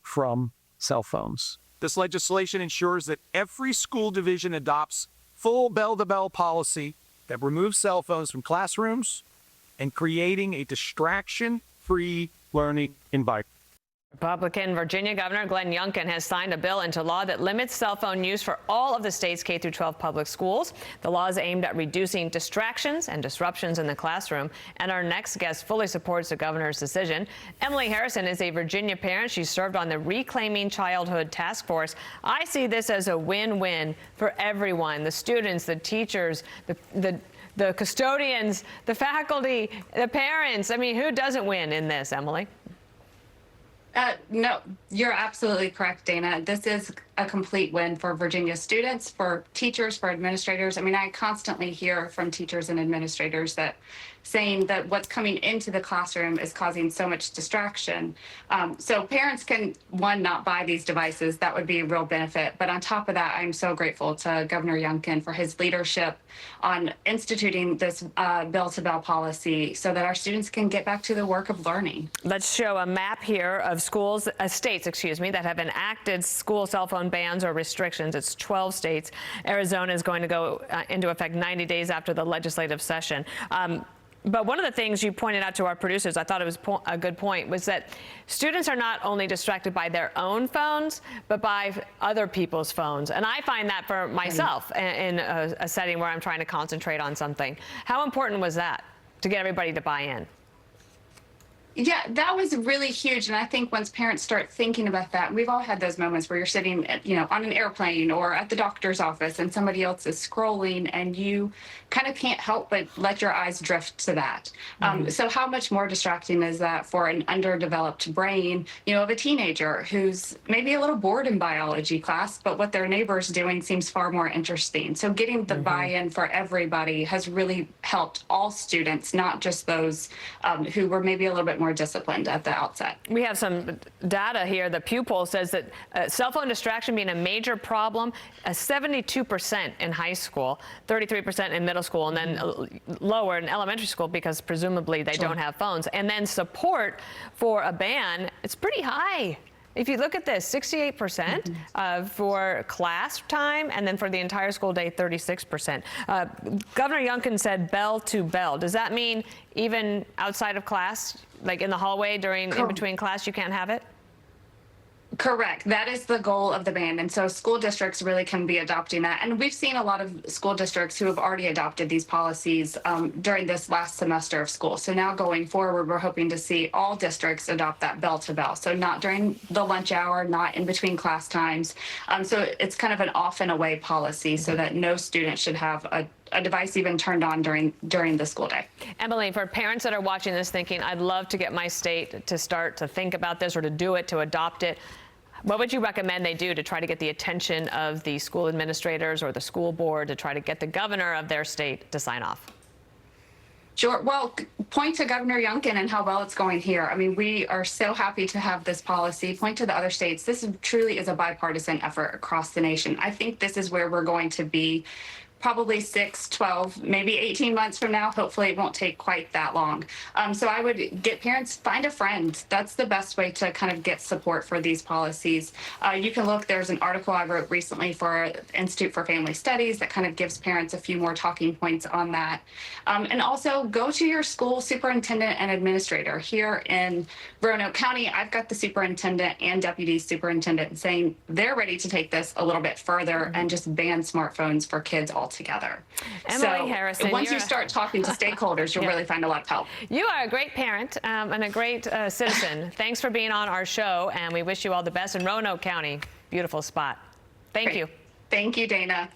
from cell phones. This legislation ensures that every school division adopts full bell-to-bell policy that removes cell phones from classrooms and creating a distraction-free learning environment. Republican Virginia Governor Glenn Youngkin has signed a bill into law that limits cell phone use for all of the state's K-12 public schools. The law is aimed at reducing distractions and disruptions in the classroom. And our next guest fully supports the governor's decision. Emily Harrison is a Virginia parent. She served on the Reclaiming Childhood Task Force. I see this as a win-win for everyone, the students, the teachers, the custodians, the faculty, the parents. I mean, who doesn't win in this, Emily? No, you're absolutely correct, Dana. This is a complete win for Virginia students, for teachers, for administrators. I mean, I constantly hear from teachers and administrators that saying that what's coming into the classroom is causing so much distraction. So parents can, one, not buy these devices. That would be a real benefit. But on top of that, I'm so grateful to Governor Youngkin for his leadership on instituting this bell-to-bell policy so that our students can get back to the work of learning. Let's show a map here of schools, states, that have enacted school cell phone bans or restrictions. It's 12 states. Arizona is going to go into effect 90 days after the legislative session. But one of the things you pointed out to our producers, I thought it was a good point, was that students are not only distracted by their own phones, but by other people's phones. And I find that for myself in a setting where I'm trying to concentrate on something. How important was that to get everybody to buy in? Yeah, that was really huge. And I think once parents start thinking about that, we've all had those moments where you're sitting, on an airplane or at the doctor's office and somebody else is scrolling and you kind of can't help but let your eyes drift to that. So how much more distracting is that for an underdeveloped brain, of a teenager who's maybe a little bored in biology class, but what their neighbor's doing seems far more interesting. So getting the buy-in for everybody has really helped all students, not just those who were maybe a little bit more disciplined at the outset. We have some data here. The Pew poll says that cell phone distraction being a major problem, 72% in high school, 33% in middle school, and then lower in elementary school because presumably they don't have phones. And then support for a ban, it's pretty high. If you look at this, 68% for class time, and then for the entire school day, 36%. Governor Youngkin said bell to bell. Does that mean even outside of class, like in the hallway in between class, you can't have it? Correct. That is the goal of the ban. And so school districts really can be adopting that. And we've seen a lot of school districts who have already adopted these policies during this last semester of school. So now going forward, we're hoping to see all districts adopt that bell to bell. So not during the lunch hour, not in between class times. So it's kind of an off and away policy so that no student should have a device even turned on during the school day. Emily, for parents that are watching this thinking, I'd love to get my state to start to think about this or to do it, to adopt it, what would you recommend they do to try to get the attention of the school administrators or the school board to try to get the governor of their state to sign off? Sure. Well, point to Governor Youngkin and how well it's going here. I mean, we are so happy to have this policy. Point to the other states. This truly is a bipartisan effort across the nation. I think this is where we're going to be probably 6, 12, maybe 18 months from now. Hopefully it won't take quite that long. So I would get parents, find a friend. That's the best way to kind of get support for these policies. You can look, there's an article I wrote recently for Institute for Family Studies that kind of gives parents a few more talking points on that. And also go to your school superintendent and administrator. Here in Roanoke County, I've got the superintendent and deputy superintendent saying they're ready to take this a little bit further and just ban smartphones for kids altogether. Emily Harrison, once you start talking to stakeholders, you'll really find a lot of help. You are a great parent and a great citizen. Thanks for being on our show, and we wish you all the best in Roanoke County. Beautiful spot. Thank you. Thank you, Dana.